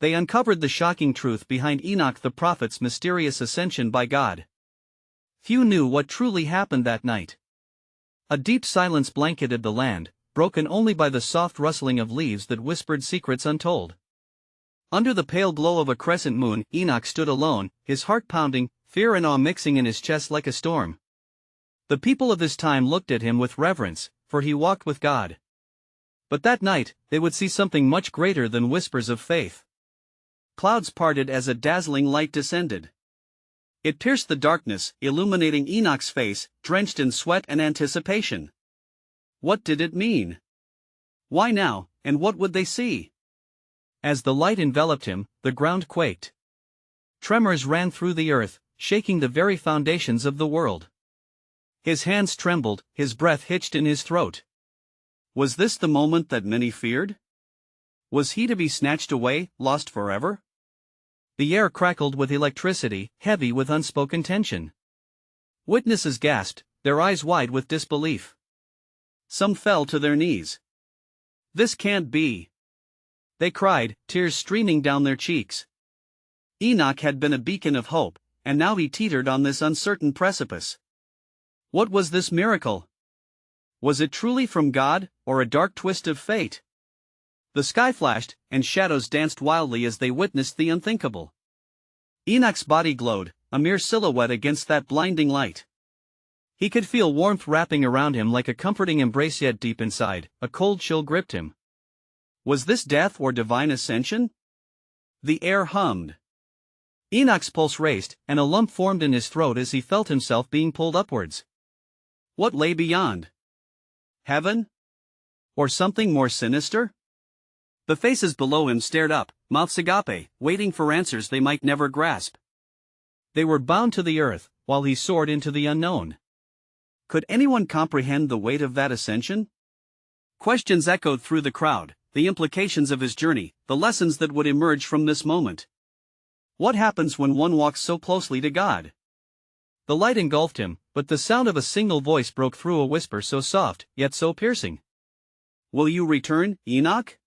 they uncovered the shocking truth behind Enoch the prophet's mysterious ascension by God. Few knew what truly happened that night. A deep silence blanketed the land, broken only by the soft rustling of leaves that whispered secrets untold. Under the pale glow of a crescent moon, Enoch stood alone, his heart pounding, fear and awe mixing in his chest like a storm. The people of his time looked at him with reverence, for he walked with God. But that night, they would see something much greater than whispers of faith. Clouds parted as a dazzling light descended. It pierced the darkness, illuminating Enoch's face, drenched in sweat and anticipation. What did it mean? Why now, and what would they see? As the light enveloped him, the ground quaked. Tremors ran through the earth, shaking the very foundations of the world. His hands trembled, his breath hitched in his throat. Was this the moment that many feared? Was he to be snatched away, lost forever? The air crackled with electricity, heavy with unspoken tension. Witnesses gasped, their eyes wide with disbelief. Some fell to their knees. This can't be! They cried, tears streaming down their cheeks. Enoch had been a beacon of hope, and now he teetered on this uncertain precipice. What was this miracle? Was it truly from God, or a dark twist of fate? The sky flashed, and shadows danced wildly as they witnessed the unthinkable. Enoch's body glowed, a mere silhouette against that blinding light. He could feel warmth wrapping around him like a comforting embrace, yet deep inside, a cold chill gripped him. Was this death or divine ascension? The air hummed. Enoch's pulse raced, and a lump formed in his throat as he felt himself being pulled upwards. What lay beyond? Heaven? Or something more sinister? The faces below him stared up, mouths agape, waiting for answers they might never grasp. They were bound to the earth, while he soared into the unknown. Could anyone comprehend the weight of that ascension? Questions echoed through the crowd, the implications of his journey, the lessons that would emerge from this moment. What happens when one walks so closely to God? The light engulfed him, but the sound of a single voice broke through, a whisper so soft, yet so piercing. Will you return, Enoch?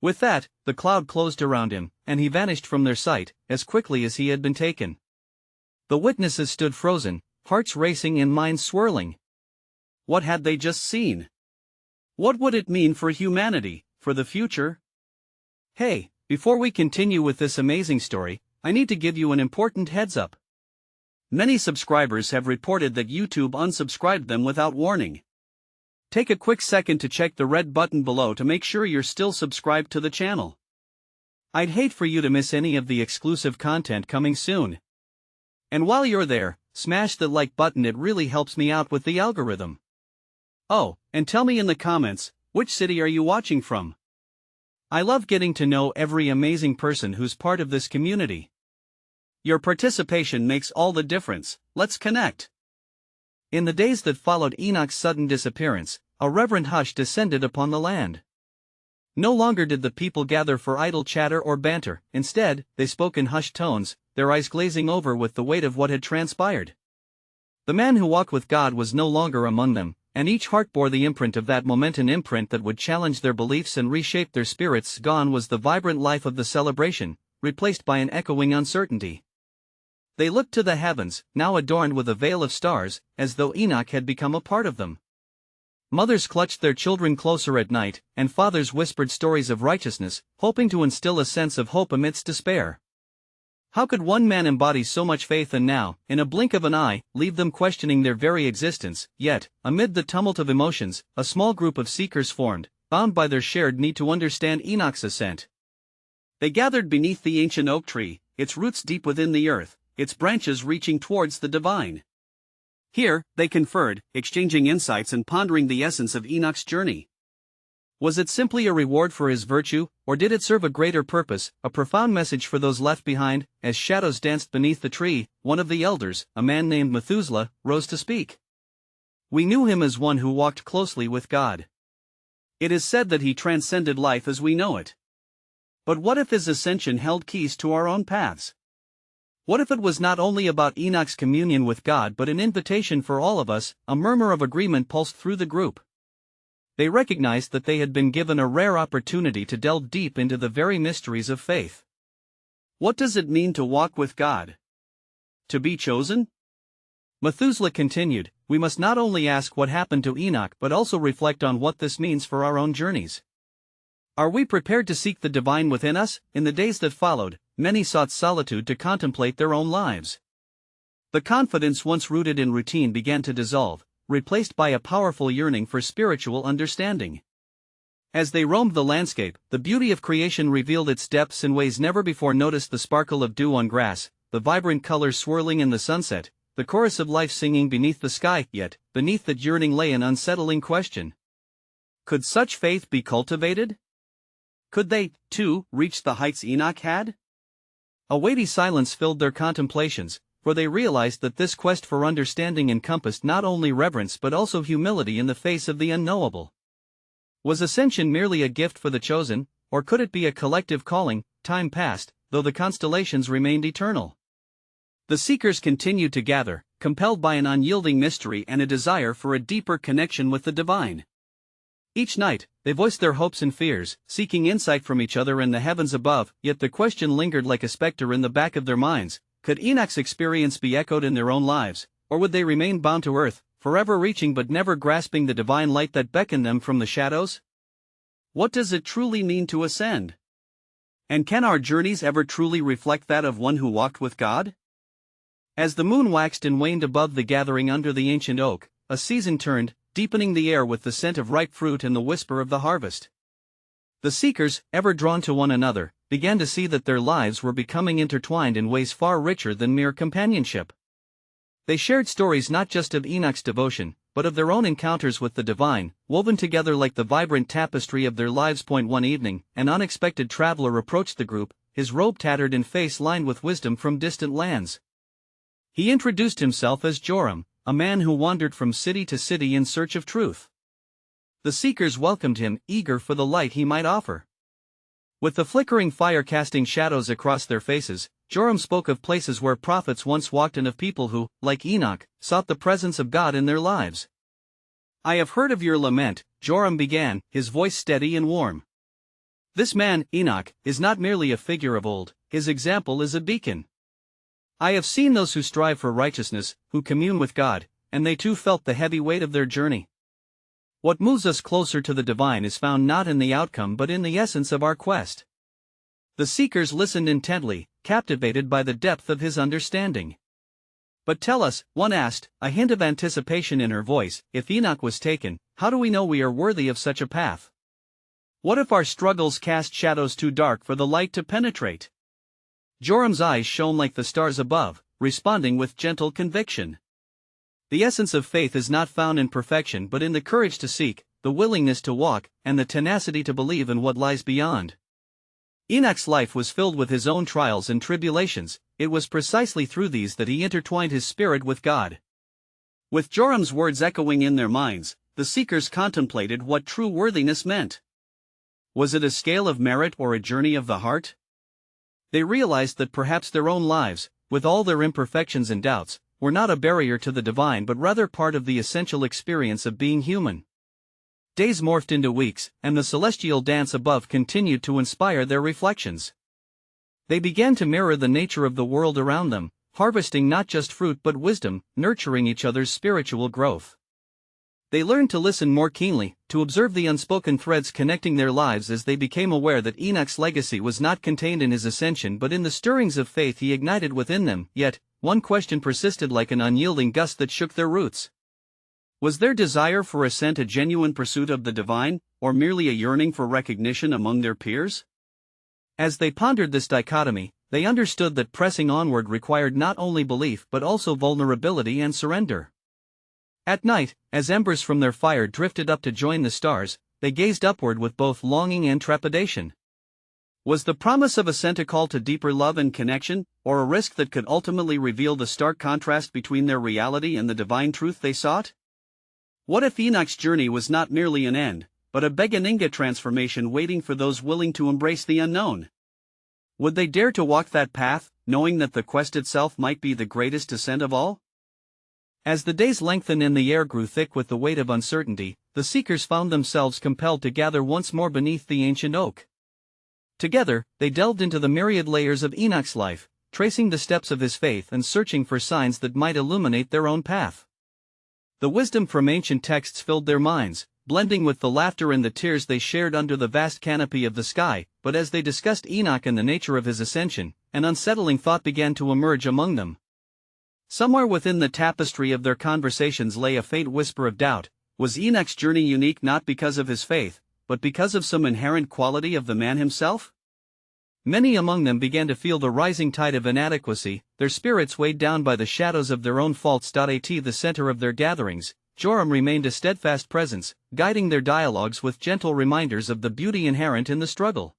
With that, the cloud closed around him, and he vanished from their sight, as quickly as he had been taken. The witnesses stood frozen, hearts racing and minds swirling. What had they just seen? What would it mean for humanity, for the future? Hey, before we continue with this amazing story, I need to give you an important heads up. Many subscribers have reported that YouTube unsubscribed them without warning. Take a quick second to check the red button below to make sure you're still subscribed to the channel. I'd hate for you to miss any of the exclusive content coming soon. And while you're there, smash the like button, it really helps me out with the algorithm. Oh, and tell me in the comments, which city are you watching from? I love getting to know every amazing person who's part of this community. Your participation makes all the difference. Let's connect. In the days that followed Enoch's sudden disappearance, a reverent hush descended upon the land. No longer did the people gather for idle chatter or banter, instead, they spoke in hushed tones, their eyes glazing over with the weight of what had transpired. The man who walked with God was no longer among them, and each heart bore the imprint of that an imprint that would challenge their beliefs and reshape their spirits. Gone was the vibrant life of the celebration, replaced by an echoing uncertainty. They looked to the heavens, now adorned with a veil of stars, as though Enoch had become a part of them. Mothers clutched their children closer at night, and fathers whispered stories of righteousness, hoping to instill a sense of hope amidst despair. How could one man embody so much faith and now, in a blink of an eye, leave them questioning their very existence? Yet, amid the tumult of emotions, a small group of seekers formed, bound by their shared need to understand Enoch's ascent. They gathered beneath the ancient oak tree, its roots deep within the earth, its branches reaching towards the divine. Here, they conferred, exchanging insights and pondering the essence of Enoch's journey. Was it simply a reward for his virtue, or did it serve a greater purpose, a profound message for those left behind? As shadows danced beneath the tree, one of the elders, a man named Methuselah, rose to speak. We knew him as one who walked closely with God. It is said that he transcended life as we know it. But what if his ascension held keys to our own paths? What if it was not only about Enoch's communion with God but an invitation for all of us? A murmur of agreement pulsed through the group. they recognized that they had been given a rare opportunity to delve deep into the very mysteries of faith. What does it mean to walk with God? To be chosen? Methuselah continued, we must not only ask what happened to Enoch but also reflect on what this means for our own journeys. Are we prepared to seek the divine within us? In the days that followed, many sought solitude to contemplate their own lives. The confidence once rooted in routine began to dissolve, replaced by a powerful yearning for spiritual understanding. As they roamed the landscape, the beauty of creation revealed its depths in ways never before noticed: the sparkle of dew on grass, the vibrant colors swirling in the sunset, the chorus of life singing beneath the sky. Yet, beneath that yearning lay an unsettling question. Could such faith be cultivated? Could they, too, reach the heights Enoch had? A weighty silence filled their contemplations, for they realized that this quest for understanding encompassed not only reverence but also humility in the face of the unknowable. Was ascension merely a gift for the chosen, or could it be a collective calling? Time passed, though the constellations remained eternal. The seekers continued to gather, compelled by an unyielding mystery and a desire for a deeper connection with the divine. Each night, they voiced their hopes and fears, seeking insight from each other in the heavens above, yet the question lingered like a specter in the back of their minds: could Enoch's experience be echoed in their own lives, or would they remain bound to earth, forever reaching but never grasping the divine light that beckoned them from the shadows? What does it truly mean to ascend? And can our journeys ever truly reflect that of one who walked with God? As the moon waxed and waned above the gathering under the ancient oak, a season turned, deepening the air with the scent of ripe fruit and the whisper of the harvest. The seekers, ever drawn to one another, began to see that their lives were becoming intertwined in ways far richer than mere companionship. They shared stories not just of Enoch's devotion, but of their own encounters with the divine, woven together like the vibrant tapestry of their lives. One evening, an unexpected traveler approached the group, his robe tattered and face lined with wisdom from distant lands. He introduced himself as Joram, a man who wandered from city to city in search of truth. The seekers welcomed him, eager for the light he might offer. With the flickering fire casting shadows across their faces, Joram spoke of places where prophets once walked and of people who, like Enoch, sought the presence of God in their lives. I have heard of your lament, Joram began, his voice steady and warm. This man, Enoch, is not merely a figure of old, his example is a beacon. I have seen those who strive for righteousness, who commune with God, and they too felt the heavy weight of their journey. What moves us closer to the divine is found not in the outcome but in the essence of our quest. The seekers listened intently, captivated by the depth of his understanding. But tell us, one asked, a hint of anticipation in her voice, if Enoch was taken, how do we know we are worthy of such a path? What if our struggles cast shadows too dark for the light to penetrate? Joram's eyes shone like the stars above, responding with gentle conviction. The essence of faith is not found in perfection but in the courage to seek, the willingness to walk, and the tenacity to believe in what lies beyond. Enoch's life was filled with his own trials and tribulations. It was precisely through these that he intertwined his spirit with God. With Joram's words echoing in their minds, the seekers contemplated what true worthiness meant. Was it a scale of merit or a journey of the heart? They realized that perhaps their own lives, with all their imperfections and doubts, were not a barrier to the divine but rather part of the essential experience of being human. Days morphed into weeks, and the celestial dance above continued to inspire their reflections. They began to mirror the nature of the world around them, harvesting not just fruit but wisdom, nurturing each other's spiritual growth. They learned to listen more keenly, to observe the unspoken threads connecting their lives as they became aware that Enoch's legacy was not contained in his ascension but in the stirrings of faith he ignited within them. Yet, one question persisted like an unyielding gust that shook their roots. Was their desire for ascent a genuine pursuit of the divine, or merely a yearning for recognition among their peers? As they pondered this dichotomy, they understood that pressing onward required not only belief but also vulnerability and surrender. At night, as embers from their fire drifted up to join the stars, they gazed upward with both longing and trepidation. Was the promise of ascent a call to deeper love and connection, or a risk that could ultimately reveal the stark contrast between their reality and the divine truth they sought? What if Enoch's journey was not merely an end, but a beginning transformation waiting for those willing to embrace the unknown? Would they dare to walk that path, knowing that the quest itself might be the greatest ascent of all? As the days lengthened and the air grew thick with the weight of uncertainty, the seekers found themselves compelled to gather once more beneath the ancient oak. Together, they delved into the myriad layers of Enoch's life, tracing the steps of his faith and searching for signs that might illuminate their own path. The wisdom from ancient texts filled their minds, blending with the laughter and the tears they shared under the vast canopy of the sky, but as they discussed Enoch and the nature of his ascension, an unsettling thought began to emerge among them. Somewhere within the tapestry of their conversations lay a faint whisper of doubt. Was Enoch's journey unique not because of his faith, but because of some inherent quality of the man himself? Many among them began to feel the rising tide of inadequacy, their spirits weighed down by the shadows of their own faults. At the center of their gatherings, Joram remained a steadfast presence, guiding their dialogues with gentle reminders of the beauty inherent in the struggle.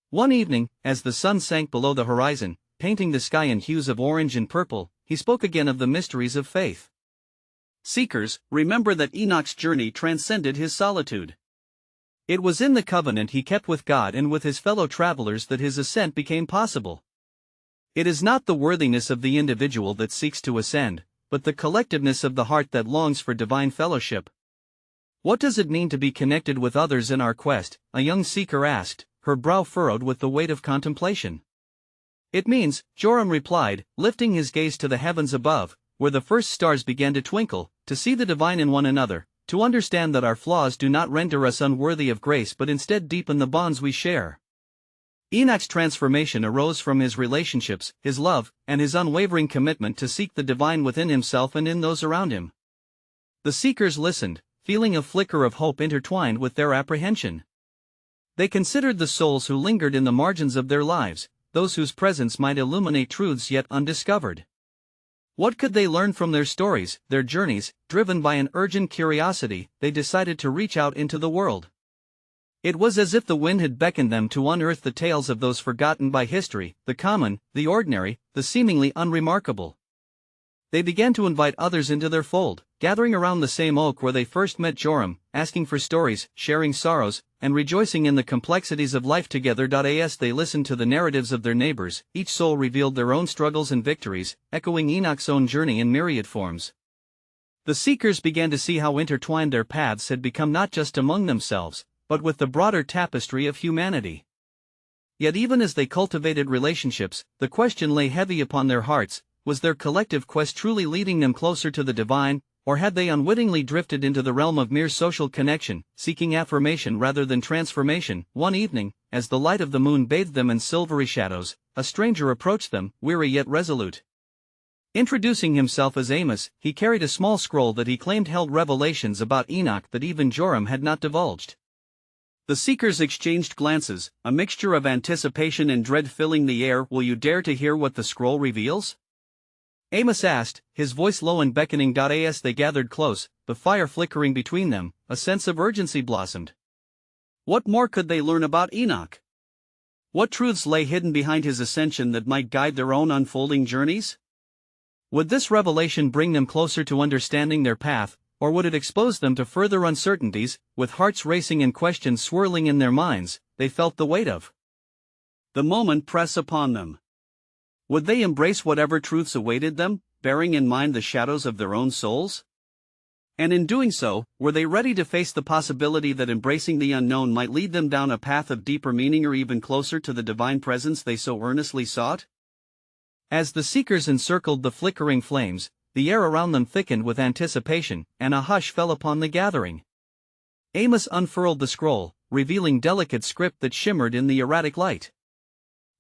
One evening, as the sun sank below the horizon, painting the sky in hues of orange and purple, he spoke again of the mysteries of faith. Seekers, remember that Enoch's journey transcended his solitude. It was in the covenant he kept with God and with his fellow travelers that his ascent became possible. It is not the worthiness of the individual that seeks to ascend, but the collectiveness of the heart that longs for divine fellowship. What does it mean to be connected with others in our quest? A young seeker asked, her brow furrowed with the weight of contemplation. It means, Joram replied, lifting his gaze to the heavens above, where the first stars began to twinkle, to see the divine in one another, to understand that our flaws do not render us unworthy of grace but instead deepen the bonds we share. Enoch's transformation arose from his relationships, his love, and his unwavering commitment to seek the divine within himself and in those around him. The seekers listened, feeling a flicker of hope intertwined with their apprehension. They considered the souls who lingered in the margins of their lives, those whose presence might illuminate truths yet undiscovered. What could they learn from their stories, their journeys? Driven by an urgent curiosity, they decided to reach out into the world. It was as if the wind had beckoned them to unearth the tales of those forgotten by history, the common, the ordinary, the seemingly unremarkable. They began to invite others into their fold, gathering around the same oak where they first met Joram, asking for stories, sharing sorrows, and rejoicing in the complexities of life together. As they listened to the narratives of their neighbors, each soul revealed their own struggles and victories, echoing Enoch's own journey in myriad forms. The seekers began to see how intertwined their paths had become, not just among themselves, but with the broader tapestry of humanity. Yet even as they cultivated relationships, the question lay heavy upon their hearts: was their collective quest truly leading them closer to the divine, or had they unwittingly drifted into the realm of mere social connection, seeking affirmation rather than transformation? One evening, as the light of the moon bathed them in silvery shadows, a stranger approached them, weary yet resolute. Introducing himself as Amos, he carried a small scroll that he claimed held revelations about Enoch that even Joram had not divulged. The seekers exchanged glances, a mixture of anticipation and dread filling the air. Will you dare to hear what the scroll reveals? Amos asked, his voice low and beckoning. As they gathered close, the fire flickering between them, a sense of urgency blossomed. What more could they learn about Enoch? What truths lay hidden behind his ascension that might guide their own unfolding journeys? Would this revelation bring them closer to understanding their path, or would it expose them to further uncertainties? With hearts racing and questions swirling in their minds, they felt the weight of the moment press upon them. Would they embrace whatever truths awaited them, bearing in mind the shadows of their own souls? And in doing so, were they ready to face the possibility that embracing the unknown might lead them down a path of deeper meaning or even closer to the divine presence they so earnestly sought? As the seekers encircled the flickering flames, the air around them thickened with anticipation, and a hush fell upon the gathering. Amos unfurled the scroll, revealing delicate script that shimmered in the erratic light.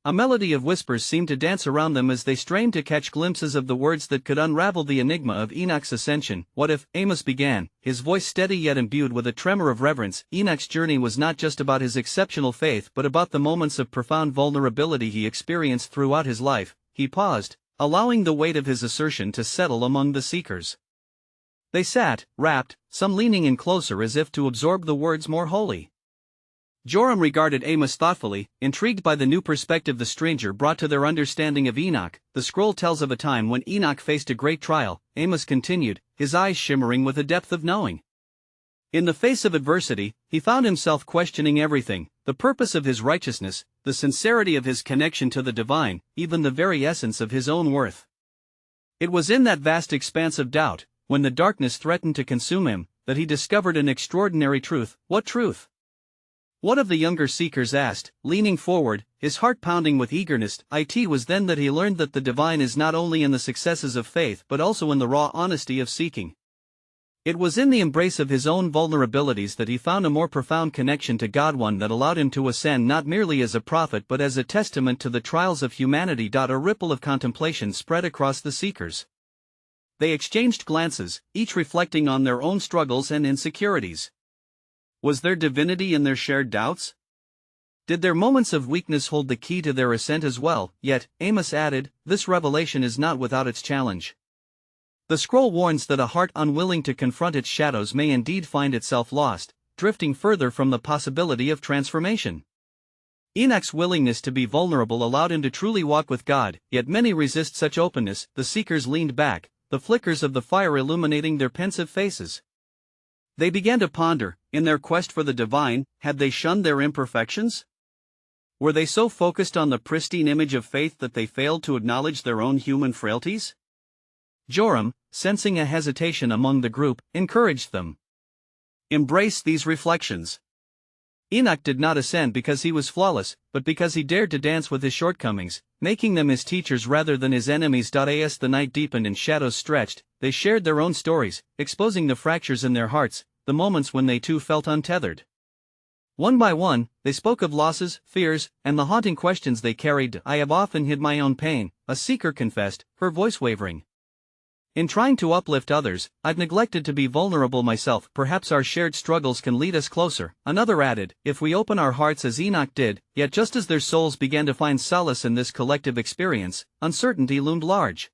A melody of whispers seemed to dance around them as they strained to catch glimpses of the words that could unravel the enigma of Enoch's ascension. What if, Amos began, his voice steady yet imbued with a tremor of reverence. Enoch's journey was not just about his exceptional faith but about the moments of profound vulnerability he experienced throughout his life. He paused, allowing the weight of his assertion to settle among the seekers. They sat, rapt, some leaning in closer as if to absorb the words more wholly. Joram regarded Amos thoughtfully, intrigued by the new perspective the stranger brought to their understanding of Enoch. The scroll tells of a time when Enoch faced a great trial, Amos continued, his eyes shimmering with a depth of knowing. In the face of adversity, he found himself questioning everything: the purpose of his righteousness, the sincerity of his connection to the divine, even the very essence of his own worth. It was in that vast expanse of doubt, when the darkness threatened to consume him, that he discovered an extraordinary truth. What truth? One of the younger seekers asked, leaning forward, his heart pounding with eagerness. It was then that he learned that the divine is not only in the successes of faith but also in the raw honesty of seeking. It was in the embrace of his own vulnerabilities that he found a more profound connection to God, one that allowed him to ascend not merely as a prophet but as a testament to the trials of humanity. A ripple of contemplation spread across the seekers. They exchanged glances, each reflecting on their own struggles and insecurities. Was there divinity in their shared doubts? Did their moments of weakness hold the key to their ascent as well? Yet, Amos added, this revelation is not without its challenge. The scroll warns that a heart unwilling to confront its shadows may indeed find itself lost, drifting further from the possibility of transformation. Enoch's willingness to be vulnerable allowed him to truly walk with God, yet many resist such openness. The seekers leaned back, the flickers of the fire illuminating their pensive faces. They began to ponder, in their quest for the divine, had they shunned their imperfections? Were they so focused on the pristine image of faith that they failed to acknowledge their own human frailties? Joram, sensing a hesitation among the group, encouraged them. Embrace these reflections. Enoch did not ascend because he was flawless, but because he dared to dance with his shortcomings, making them his teachers rather than his enemies. As the night deepened and shadows stretched, they shared their own stories, exposing the fractures in their hearts, the moments when they too felt untethered. One by one, they spoke of losses, fears, and the haunting questions they carried. I have often hid my own pain, a seeker confessed, her voice wavering. In trying to uplift others, I've neglected to be vulnerable myself. Perhaps our shared struggles can lead us closer, another added, if we open our hearts as Enoch did. Yet just as their souls began to find solace in this collective experience, uncertainty loomed large.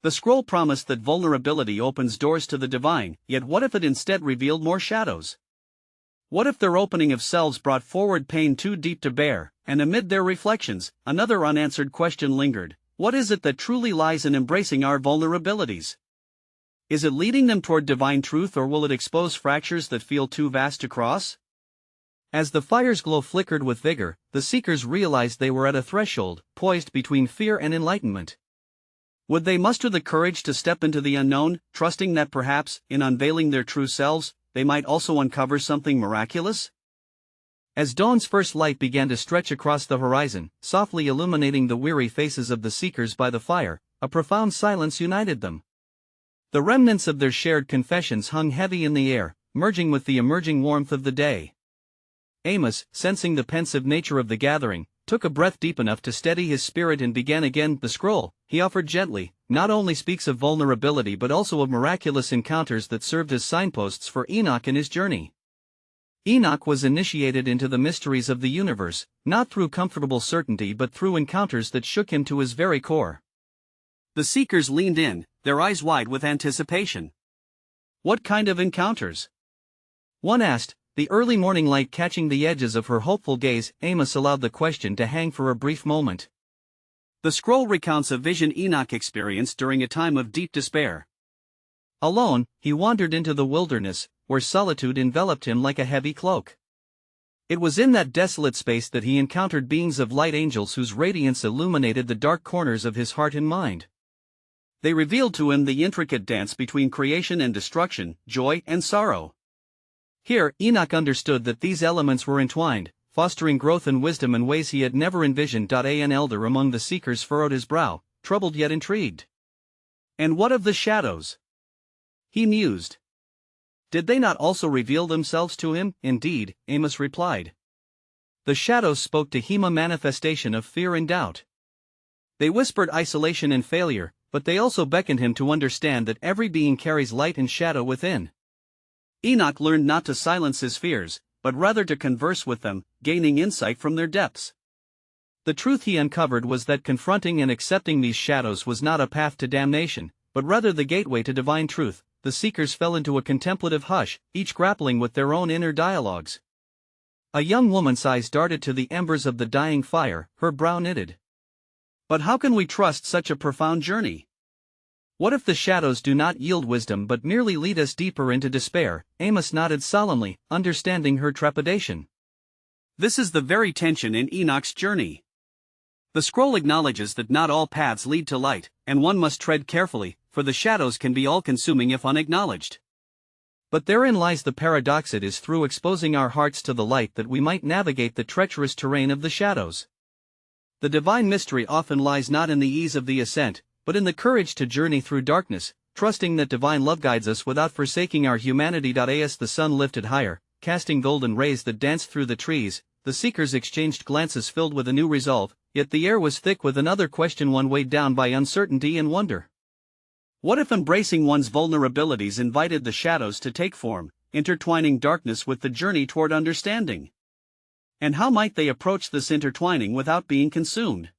The scroll promised that vulnerability opens doors to the divine, yet what if it instead revealed more shadows? What if their opening of selves brought forward pain too deep to bear? And amid their reflections, another unanswered question lingered. What is it that truly lies in embracing our vulnerabilities? Is it leading them toward divine truth, or will it expose fractures that feel too vast to cross? As the fire's glow flickered with vigor, the seekers realized they were at a threshold, poised between fear and enlightenment. Would they muster the courage to step into the unknown, trusting that perhaps, in unveiling their true selves, they might also uncover something miraculous? As dawn's first light began to stretch across the horizon, softly illuminating the weary faces of the seekers by the fire, a profound silence united them. The remnants of their shared confessions hung heavy in the air, merging with the emerging warmth of the day. Amos, sensing the pensive nature of the gathering, took a breath deep enough to steady his spirit and began again. The scroll, he offered gently, not only speaks of vulnerability but also of miraculous encounters that served as signposts for Enoch in his journey. Enoch was initiated into the mysteries of the universe, not through comfortable certainty but through encounters that shook him to his very core. The seekers leaned in, their eyes wide with anticipation. What kind of encounters? One asked, the early morning light catching the edges of her hopeful gaze. Amos allowed the question to hang for a brief moment. The scroll recounts a vision Enoch experienced during a time of deep despair. Alone, he wandered into the wilderness, where solitude enveloped him like a heavy cloak. It was in that desolate space that he encountered beings of light, angels whose radiance illuminated the dark corners of his heart and mind. They revealed to him the intricate dance between creation and destruction, joy and sorrow. Here, Enoch understood that these elements were entwined, fostering growth and wisdom in ways he had never envisioned. An elder among the seekers furrowed his brow, troubled yet intrigued. And what of the shadows? He mused. Did they not also reveal themselves to him? Indeed, Amos replied. The shadows spoke to him a manifestation of fear and doubt. They whispered isolation and failure, but they also beckoned him to understand that every being carries light and shadow within. Enoch learned not to silence his fears, but rather to converse with them, gaining insight from their depths. The truth he uncovered was that confronting and accepting these shadows was not a path to damnation, but rather the gateway to divine truth. The seekers fell into a contemplative hush, each grappling with their own inner dialogues. A young woman's eyes darted to the embers of the dying fire, her brow knitted. But how can we trust such a profound journey? What if the shadows do not yield wisdom but merely lead us deeper into despair? Amos nodded solemnly, understanding her trepidation. This is the very tension in Enoch's journey. The scroll acknowledges that not all paths lead to light, and one must tread carefully, for the shadows can be all-consuming if unacknowledged. But therein lies the paradox: it is through exposing our hearts to the light that we might navigate the treacherous terrain of the shadows. The divine mystery often lies not in the ease of the ascent, but in the courage to journey through darkness, trusting that divine love guides us without forsaking our humanity. As the sun lifted higher, casting golden rays that danced through the trees, the seekers exchanged glances filled with a new resolve, yet the air was thick with another question, one weighed down by uncertainty and wonder. What if embracing one's vulnerabilities invited the shadows to take form, intertwining darkness with the journey toward understanding? And how might they approach this intertwining without being consumed?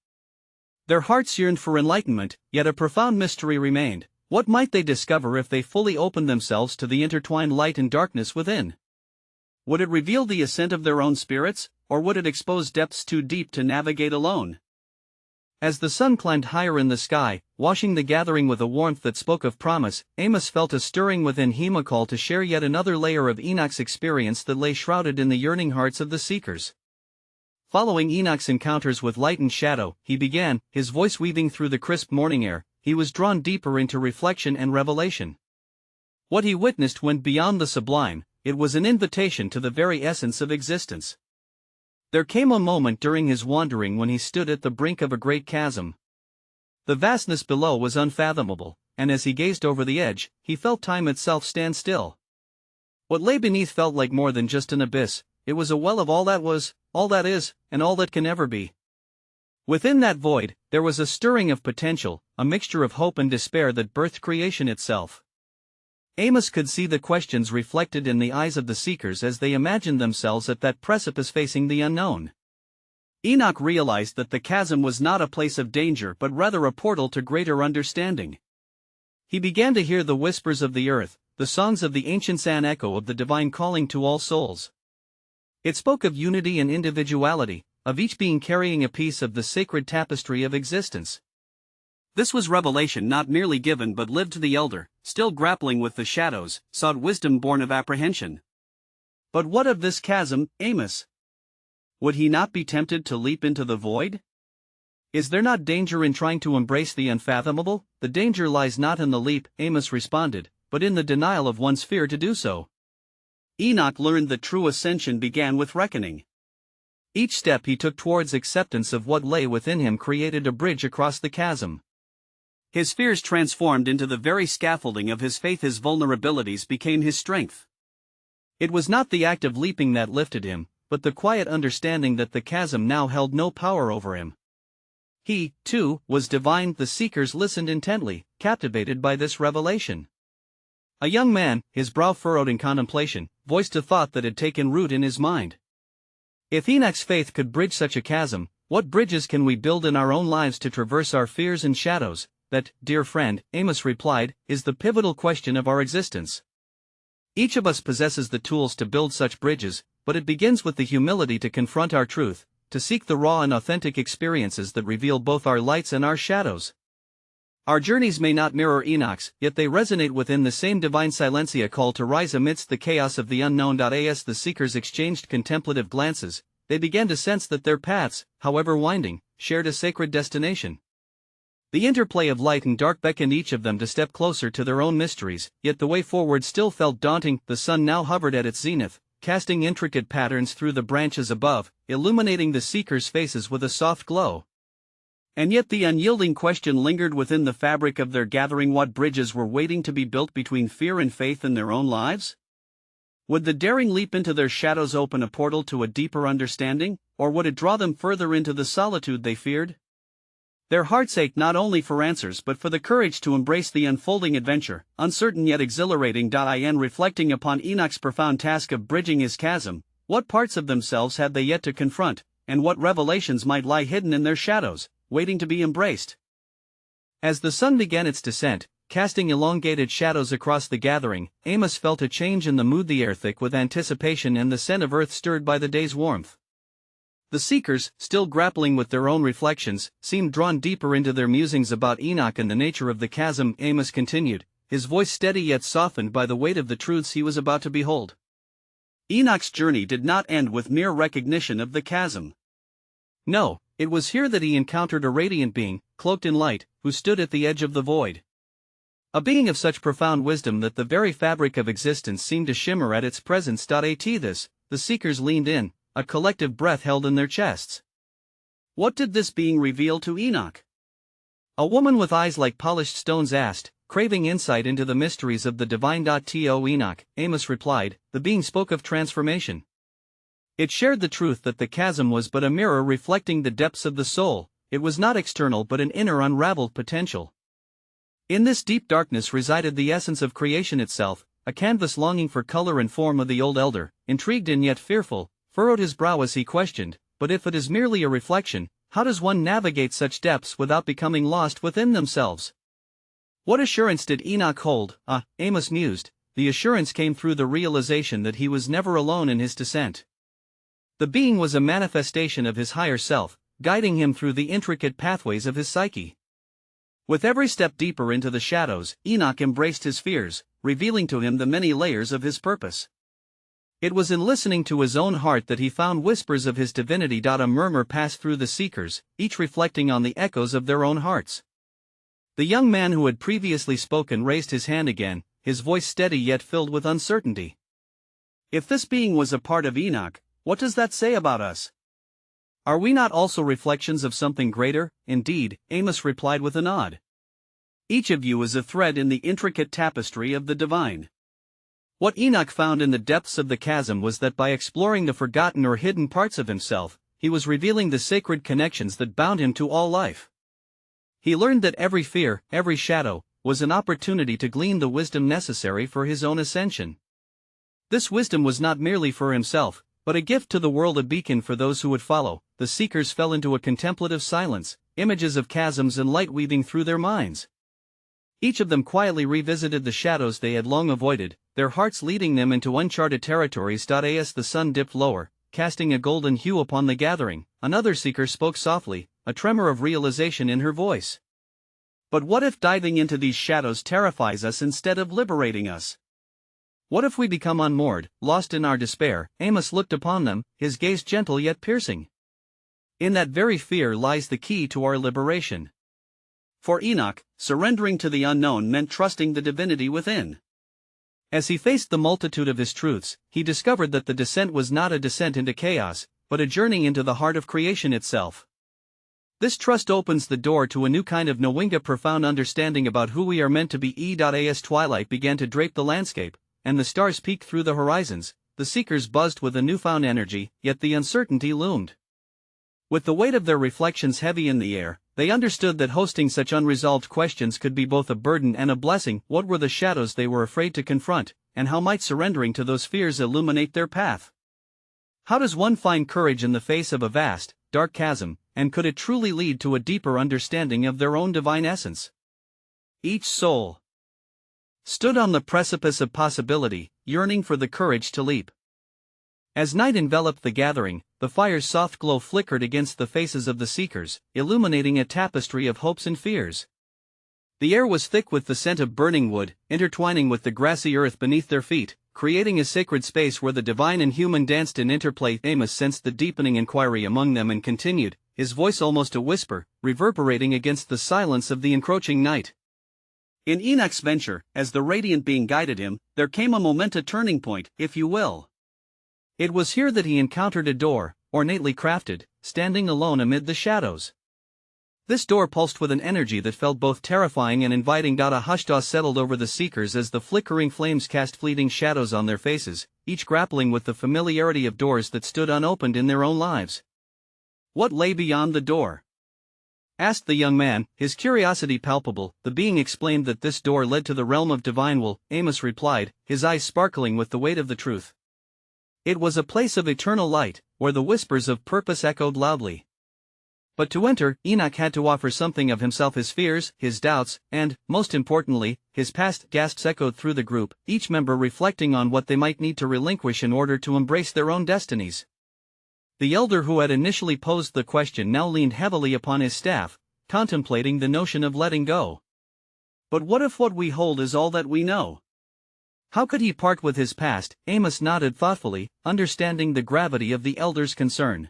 Their hearts yearned for enlightenment, yet a profound mystery remained. What might they discover if they fully opened themselves to the intertwined light and darkness within? Would it reveal the ascent of their own spirits, or would it expose depths too deep to navigate alone? As the sun climbed higher in the sky, washing the gathering with a warmth that spoke of promise, Amos felt a stirring within him, a call to share yet another layer of Enoch's experience that lay shrouded in the yearning hearts of the seekers. Following Enoch's encounters with light and shadow, he began, his voice weaving through the crisp morning air. He was drawn deeper into reflection and revelation. What he witnessed went beyond the sublime. It was an invitation to the very essence of existence. There came a moment during his wandering when he stood at the brink of a great chasm. The vastness below was unfathomable, and as he gazed over the edge, he felt time itself stand still. What lay beneath felt like more than just an abyss. It was a well of all that was, all that is, and all that can ever be. Within that void, there was a stirring of potential, a mixture of hope and despair that birthed creation itself. Amos could see the questions reflected in the eyes of the seekers as they imagined themselves at that precipice facing the unknown. Enoch realized that the chasm was not a place of danger but rather a portal to greater understanding. He began to hear the whispers of the earth, the songs of the ancients, an echo of the divine calling to all souls. It spoke of unity and individuality, of each being carrying a piece of the sacred tapestry of existence. This was revelation not merely given but lived to the elder, still grappling with the shadows, sought wisdom born of apprehension. But what of this chasm, Amos? Would he not be tempted to leap into the void? Is there not danger in trying to embrace the unfathomable? The danger lies not in the leap, Amos responded, but in the denial of one's fear to do so. Enoch learned that true ascension began with reckoning. Each step he took towards acceptance of what lay within him created a bridge across the chasm. His fears transformed into the very scaffolding of his faith. His vulnerabilities became his strength. It was not the act of leaping that lifted him, but the quiet understanding that the chasm now held no power over him. He, too, was divine. The seekers listened intently, captivated by this revelation. A young man, his brow furrowed in contemplation, voiced a thought that had taken root in his mind. If Enoch's faith could bridge such a chasm, what bridges can we build in our own lives to traverse our fears and shadows? That, dear friend, Amos replied, is the pivotal question of our existence. Each of us possesses the tools to build such bridges, but it begins with the humility to confront our truth, to seek the raw and authentic experiences that reveal both our lights and our shadows. Our journeys may not mirror Enoch's, yet they resonate within the same divine silencia, call to rise amidst the chaos of the unknown. As the seekers exchanged contemplative glances, they began to sense that their paths, however winding, shared a sacred destination. The interplay of light and dark beckoned each of them to step closer to their own mysteries, yet the way forward still felt daunting. The sun now hovered at its zenith, casting intricate patterns through the branches above, illuminating the seekers' faces with a soft glow. And yet the unyielding question lingered within the fabric of their gathering: what bridges were waiting to be built between fear and faith in their own lives? Would the daring leap into their shadows open a portal to a deeper understanding, or would it draw them further into the solitude they feared? Their hearts ached not only for answers but for the courage to embrace the unfolding adventure, uncertain yet exhilarating. In reflecting upon Enoch's profound task of bridging his chasm, what parts of themselves had they yet to confront, and what revelations might lie hidden in their shadows, waiting to be embraced? As the sun began its descent, casting elongated shadows across the gathering, Amos felt a change in the mood, the air thick with anticipation and the scent of earth stirred by the day's warmth. The seekers, still grappling with their own reflections, seemed drawn deeper into their musings about Enoch and the nature of the chasm. Amos continued, his voice steady yet softened by the weight of the truths he was about to behold. Enoch's journey did not end with mere recognition of the chasm. No, It was here that he encountered a radiant being, cloaked in light, who stood at the edge of the void. A being of such profound wisdom that the very fabric of existence seemed to shimmer at its presence. At this, the seekers leaned in, a collective breath held in their chests. What did this being reveal to Enoch? A woman with eyes like polished stones asked, craving insight into the mysteries of the divine. To Enoch, Amos replied, the being spoke of transformation. It shared the truth that the chasm was but a mirror reflecting the depths of the soul. It was not external but an inner unraveled potential. In this deep darkness resided the essence of creation itself, a canvas longing for color and form. Of the old elder, intrigued and yet fearful, furrowed his brow as he questioned, but if it is merely a reflection, how does one navigate such depths without becoming lost within themselves? What assurance did Enoch hold? Amos mused. The assurance came through the realization that he was never alone in his descent. The being was a manifestation of his higher self, guiding him through the intricate pathways of his psyche. With every step deeper into the shadows, Enoch embraced his fears, revealing to him the many layers of his purpose. It was in listening to his own heart that he found whispers of his divinity. A murmur passed through the seekers, each reflecting on the echoes of their own hearts. The young man who had previously spoken raised his hand again, his voice steady yet filled with uncertainty. If this being was a part of Enoch, what does that say about us? Are we not also reflections of something greater? Indeed, Amos replied with a nod. Each of you is a thread in the intricate tapestry of the divine. What Enoch found in the depths of the chasm was that by exploring the forgotten or hidden parts of himself, he was revealing the sacred connections that bound him to all life. He learned that every fear, every shadow, was an opportunity to glean the wisdom necessary for his own ascension. This wisdom was not merely for himself, but a gift to the world, a beacon for those who would follow. The seekers fell into a contemplative silence, images of chasms and light weaving through their minds. Each of them quietly revisited the shadows they had long avoided, their hearts leading them into uncharted territories. As the sun dipped lower, casting a golden hue upon the gathering, another seeker spoke softly, a tremor of realization in her voice. But what if diving into these shadows terrifies us instead of liberating us? What if we become unmoored, lost in our despair? Amos looked upon them, his gaze gentle yet piercing. In that very fear lies the key to our liberation. For Enoch, surrendering to the unknown meant trusting the divinity within. As he faced the multitude of his truths, he discovered that the descent was not a descent into chaos, but a journey into the heart of creation itself. This trust opens the door to a new kind of knowing, a profound understanding about who we are meant to be. As twilight began to drape the landscape, and the stars peeked through the horizons, the seekers buzzed with a newfound energy, yet the uncertainty loomed. With the weight of their reflections heavy in the air, they understood that hosting such unresolved questions could be both a burden and a blessing. What were the shadows they were afraid to confront, and how might surrendering to those fears illuminate their path? How does one find courage in the face of a vast, dark chasm, and could it truly lead to a deeper understanding of their own divine essence? Each soul stood on the precipice of possibility, yearning for the courage to leap. As night enveloped the gathering, the fire's soft glow flickered against the faces of the seekers, illuminating a tapestry of hopes and fears. The air was thick with the scent of burning wood, intertwining with the grassy earth beneath their feet, creating a sacred space where the divine and human danced in interplay. Amos sensed the deepening inquiry among them and continued, his voice almost a whisper, reverberating against the silence of the encroaching night. In Enoch's venture, as the radiant being guided him, there came a momentous turning point, if you will. It was here that he encountered a door, ornately crafted, standing alone amid the shadows. This door pulsed with an energy that felt both terrifying and inviting. A hushed awe settled over the seekers as the flickering flames cast fleeting shadows on their faces, each grappling with the familiarity of doors that stood unopened in their own lives. What lay beyond the door? Asked the young man, his curiosity palpable. The being explained that this door led to the realm of divine will. Amos replied, his eyes sparkling with the weight of the truth. It was a place of eternal light, where the whispers of purpose echoed loudly. But to enter, Enoch had to offer something of himself, his fears, his doubts, and, most importantly, his past. Gasps echoed through the group, each member reflecting on what they might need to relinquish in order to embrace their own destinies. The elder who had initially posed the question now leaned heavily upon his staff, contemplating the notion of letting go. But what if what we hold is all that we know? How could he part with his past? Amos nodded thoughtfully, understanding the gravity of the elder's concern.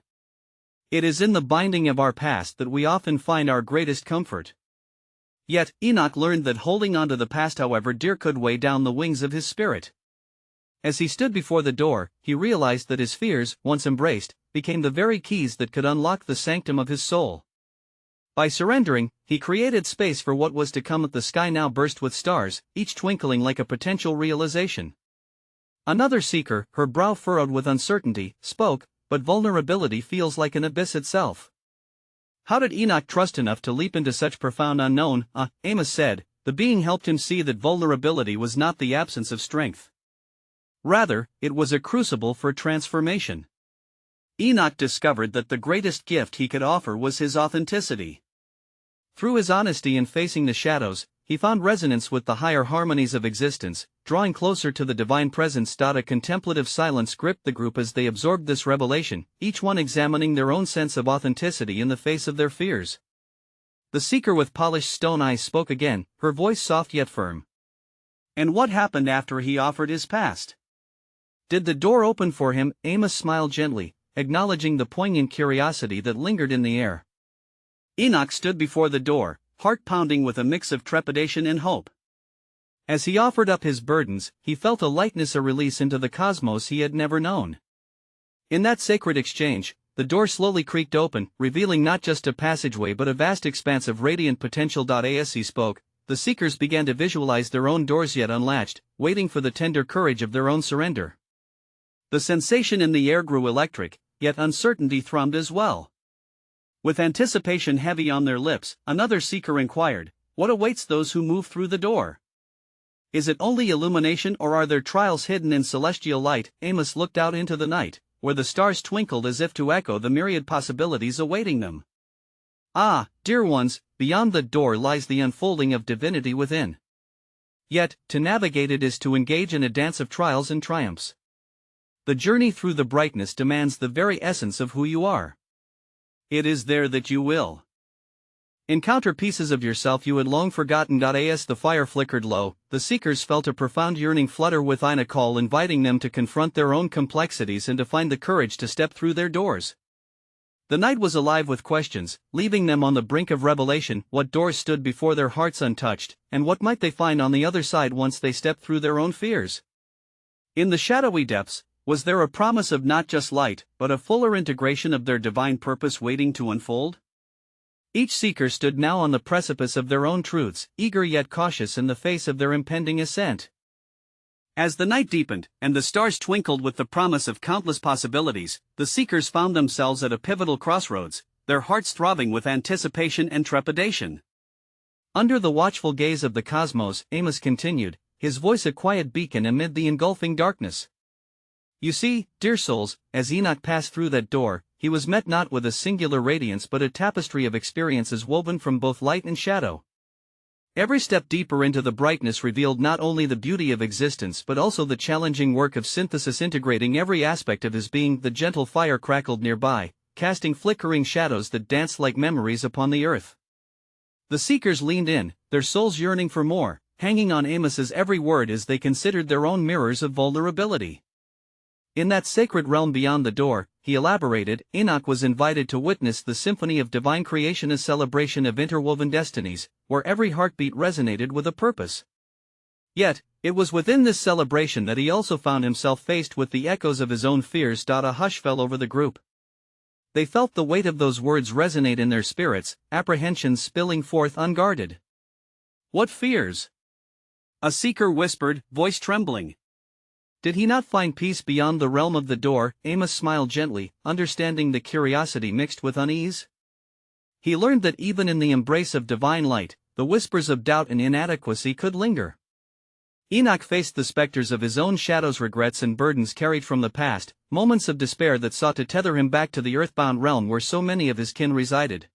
It is in the binding of our past that we often find our greatest comfort. Yet, Enoch learned that holding on to the past, however dear, could weigh down the wings of his spirit. As he stood before the door, he realized that his fears, once embraced, became the very keys that could unlock the sanctum of his soul. By surrendering, he created space for what was to come. The sky now burst with stars, each twinkling like a potential realization. Another seeker, her brow furrowed with uncertainty, spoke, but vulnerability feels like an abyss itself. How did Enoch trust enough to leap into such profound unknown? Amos said. The being helped him see that vulnerability was not the absence of strength. Rather, it was a crucible for transformation. Enoch discovered that the greatest gift he could offer was his authenticity. Through his honesty in facing the shadows, he found resonance with the higher harmonies of existence, drawing closer to the divine presence. A contemplative silence gripped the group as they absorbed this revelation, each one examining their own sense of authenticity in the face of their fears. The seeker with polished stone eyes spoke again, her voice soft yet firm. And what happened after he offered his past? Did the door open for him? Amos smiled gently, acknowledging the poignant curiosity that lingered in the air. Enoch stood before the door, heart pounding with a mix of trepidation and hope. As he offered up his burdens, he felt a lightness, a release into the cosmos he had never known. In that sacred exchange, the door slowly creaked open, revealing not just a passageway but a vast expanse of radiant potential. As he spoke, the seekers began to visualize their own doors yet unlatched, waiting for the tender courage of their own surrender. The sensation in the air grew electric, yet uncertainty thrummed as well. With anticipation heavy on their lips, another seeker inquired, what awaits those who move through the door? Is it only illumination, or are there trials hidden in celestial light? Amos looked out into the night, where the stars twinkled as if to echo the myriad possibilities awaiting them. Ah, dear ones, beyond the door lies the unfolding of divinity within. Yet, to navigate it is to engage in a dance of trials and triumphs. The journey through the brightness demands the very essence of who you are. It is there that you will encounter pieces of yourself you had long forgotten. As the fire flickered low, the seekers felt a profound yearning flutter within, a call inviting them to confront their own complexities and to find the courage to step through their doors. The night was alive with questions, leaving them on the brink of revelation. What doors stood before their hearts untouched, and what might they find on the other side once they stepped through their own fears? In the shadowy depths, was there a promise of not just light, but a fuller integration of their divine purpose waiting to unfold? Each seeker stood now on the precipice of their own truths, eager yet cautious in the face of their impending ascent. As the night deepened, and the stars twinkled with the promise of countless possibilities, the seekers found themselves at a pivotal crossroads, their hearts throbbing with anticipation and trepidation. Under the watchful gaze of the cosmos, Amos continued, his voice a quiet beacon amid the engulfing darkness. You see, dear souls, as Enoch passed through that door, he was met not with a singular radiance but a tapestry of experiences woven from both light and shadow. Every step deeper into the brightness revealed not only the beauty of existence but also the challenging work of synthesis integrating every aspect of his being. The gentle fire crackled nearby, casting flickering shadows that danced like memories upon the earth. The seekers leaned in, their souls yearning for more, hanging on Amos's every word as they considered their own mirrors of vulnerability. In that sacred realm beyond the door, he elaborated, Enoch was invited to witness the symphony of divine creation, a celebration of interwoven destinies, where every heartbeat resonated with a purpose. Yet, it was within this celebration that he also found himself faced with the echoes of his own fears. A hush fell over the group. They felt the weight of those words resonate in their spirits, apprehensions spilling forth unguarded. What fears? A seeker whispered, voice trembling. Did he not find peace beyond the realm of the door? Amos smiled gently, understanding the curiosity mixed with unease. He learned that even in the embrace of divine light, the whispers of doubt and inadequacy could linger. Enoch faced the specters of his own shadows, regrets and burdens carried from the past, moments of despair that sought to tether him back to the earthbound realm where so many of his kin resided.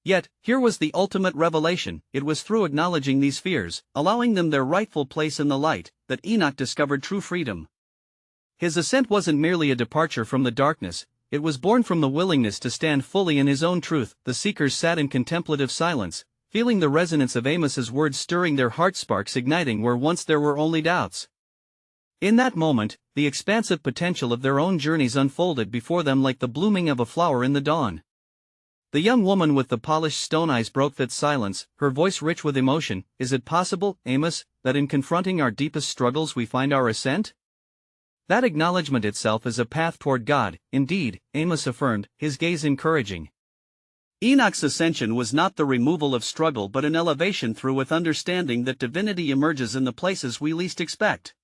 Yet, here was the ultimate revelation. It was through acknowledging these fears, allowing them their rightful place in the light, that Enoch discovered true freedom. His ascent wasn't merely a departure from the darkness, it was born from the willingness to stand fully in his own truth. The seekers sat in contemplative silence, feeling the resonance of Amos's words stirring their heart, sparks igniting where once there were only doubts. In that moment, the expansive potential of their own journeys unfolded before them like the blooming of a flower in the dawn. The young woman with the polished stone eyes broke that silence, her voice rich with emotion. Is it possible, Amos, that in confronting our deepest struggles we find our ascent? That acknowledgement itself is a path toward God, indeed, Amos affirmed, his gaze encouraging. Enoch's ascension was not the removal of struggle but an elevation through with understanding that divinity emerges in the places we least expect.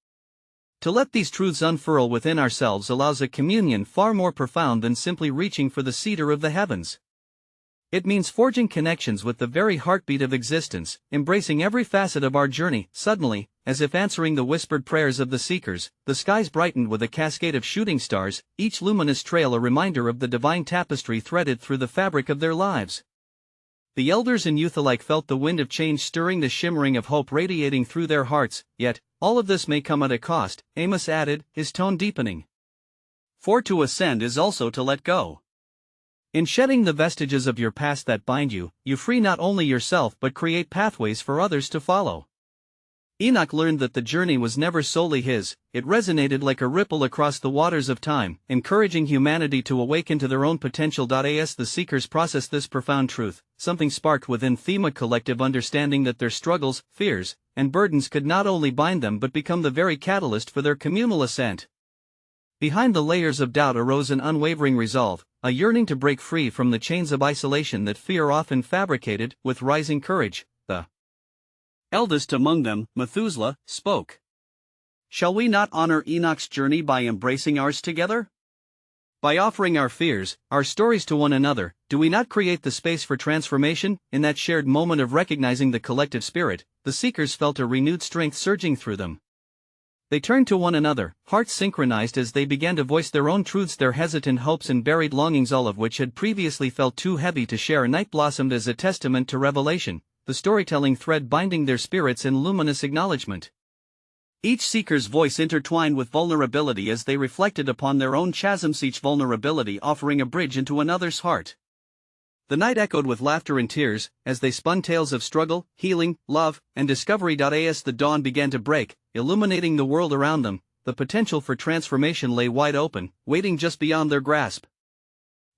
To let these truths unfurl within ourselves allows a communion far more profound than simply reaching for the cedar of the heavens. It means forging connections with the very heartbeat of existence, embracing every facet of our journey. Suddenly, as if answering the whispered prayers of the seekers, the skies brightened with a cascade of shooting stars, each luminous trail a reminder of the divine tapestry threaded through the fabric of their lives. The elders and youth alike felt the wind of change stirring, the shimmering of hope radiating through their hearts. Yet, all of this may come at a cost, Amos added, his tone deepening. For to ascend is also to let go. In shedding the vestiges of your past that bind you, you free not only yourself but create pathways for others to follow. Enoch learned that the journey was never solely his, it resonated like a ripple across the waters of time, encouraging humanity to awaken to their own potential. As the seekers processed this profound truth, something sparked within them, a collective understanding that their struggles, fears, and burdens could not only bind them but become the very catalyst for their communal ascent. Behind the layers of doubt arose an unwavering resolve, a yearning to break free from the chains of isolation that fear often fabricated. With rising courage, the eldest among them, Methuselah, spoke. Shall we not honor Enoch's journey by embracing ours together? By offering our fears, our stories to one another, do we not create the space for transformation? In that shared moment of recognizing the collective spirit, the seekers felt a renewed strength surging through them. They turned to one another, hearts synchronized as they began to voice their own truths, their hesitant hopes and buried longings, all of which had previously felt too heavy to share. Night blossomed as a testament to revelation, the storytelling thread binding their spirits in luminous acknowledgement. Each seeker's voice intertwined with vulnerability as they reflected upon their own chasms, each vulnerability offering a bridge into another's heart. The night echoed with laughter and tears, as they spun tales of struggle, healing, love, and discovery. As the dawn began to break, illuminating the world around them, the potential for transformation lay wide open, waiting just beyond their grasp.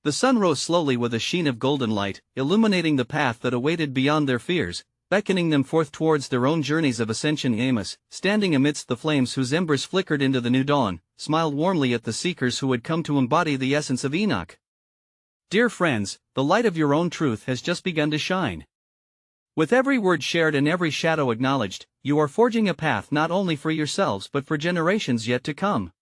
The sun rose slowly with a sheen of golden light, illuminating the path that awaited beyond their fears, beckoning them forth towards their own journeys of ascension. Amos, standing amidst the flames whose embers flickered into the new dawn, smiled warmly at the seekers who had come to embody the essence of Enoch. Dear friends, the light of your own truth has just begun to shine. With every word shared and every shadow acknowledged, you are forging a path not only for yourselves but for generations yet to come.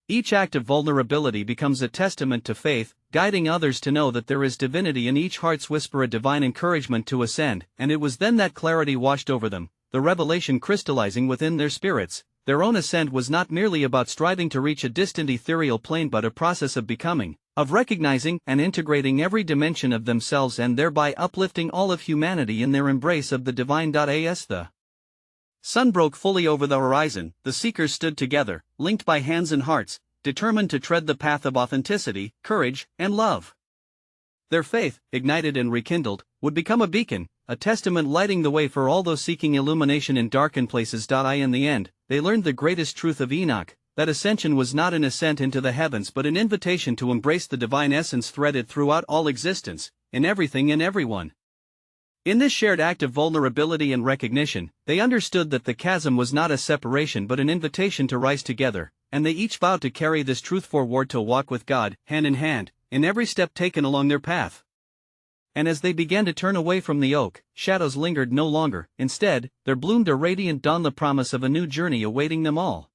Each act of vulnerability becomes a testament to faith, guiding others to know that there is divinity in each heart's whisper, a divine encouragement to ascend. And it was then that clarity washed over them, the revelation crystallizing within their spirits. Their own ascent was not merely about striving to reach a distant ethereal plane but a process of becoming, of recognizing and integrating every dimension of themselves and thereby uplifting all of humanity in their embrace of the divine. As the sun broke fully over the horizon, the seekers stood together, linked by hands and hearts, determined to tread the path of authenticity, courage, and love. Their faith, ignited and rekindled, would become a beacon, a testament lighting the way for all those seeking illumination in darkened places. In the end, they learned the greatest truth of Enoch, that ascension was not an ascent into the heavens but an invitation to embrace the divine essence threaded throughout all existence, in everything and everyone. In this shared act of vulnerability and recognition, they understood that the chasm was not a separation but an invitation to rise together, and they each vowed to carry this truth forward, to walk with God, hand in hand, in every step taken along their path. And as they began to turn away from the oak, shadows lingered no longer. Instead, there bloomed a radiant dawn, the promise of a new journey awaiting them all.